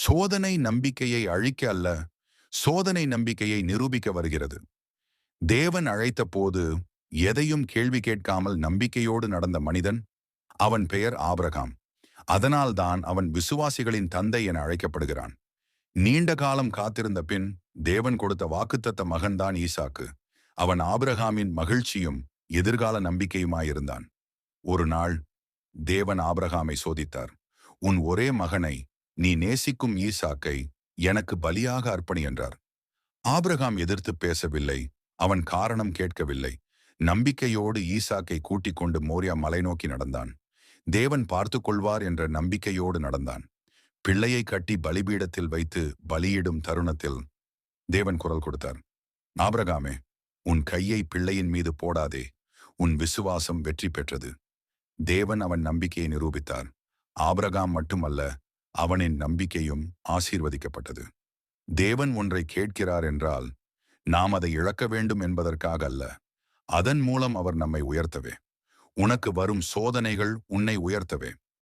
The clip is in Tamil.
சோதனை நம்பிக்கையை அழிக்க அல்ல, சோதனை நம்பிக்கையை நிரூபிக்க வருகிறது. தேவன் அழைத்த போது எதையும் கேள்வி கேட்காமல் நம்பிக்கையோடு நடந்த மனிதன், அவன் பெயர் ஆபிரகாம். அதனால்தான் அவன் விசுவாசிகளின் தந்தை என அழைக்கப்படுகிறான். நீண்ட காலம் காத்திருந்த பின் தேவன் கொடுத்த வாக்குத்தத்த மகன்தான் ஈசாக்கு. அவன் ஆபிரகாமின் மகிழ்ச்சியும் எதிர்கால நம்பிக்கையுமாயிருந்தான். ஒரு நாள் தேவன் ஆபிரகாமை சோதித்தார். உன் ஒரே மகனை, நீ நேசிக்கும் ஈசாக்கை எனக்கு பலியாக அர்ப்பணி என்றார். ஆபிரகாம் எதிர்த்து பேசவில்லை. அவன் காரணம் கேட்கவில்லை. நம்பிக்கையோடு ஈசாக்கை கூட்டிக் கொண்டு மோரியா மலை நோக்கி நடந்தான். தேவன் பார்த்து கொள்வார் என்ற நம்பிக்கையோடு நடந்தான். பிள்ளையை கட்டி பலிபீடத்தில் வைத்து பலியிடும் தருணத்தில் தேவன் குரல் கொடுத்தார். ஆபிரகாமே, உன் கையை பிள்ளையின் மீது போடாதே. உன் விசுவாசம் வெற்றி பெற்றது. தேவன் அவன் நம்பிக்கையை நிரூபித்தார். ஆபிரகாம் மட்டுமல்ல, அவனின் நம்பிக்கையும் ஆசீர்வதிக்கப்பட்டது. தேவன் ஒன்றை கேட்கிறார் என்றால் நாம் அதை இழக்க வேண்டும் என்பதற்காக அல்ல, அதன் மூலம் அவர் நம்மை உயர்த்தவே. உனக்கு வரும் சோதனைகள் உன்னை உயர்த்தவே.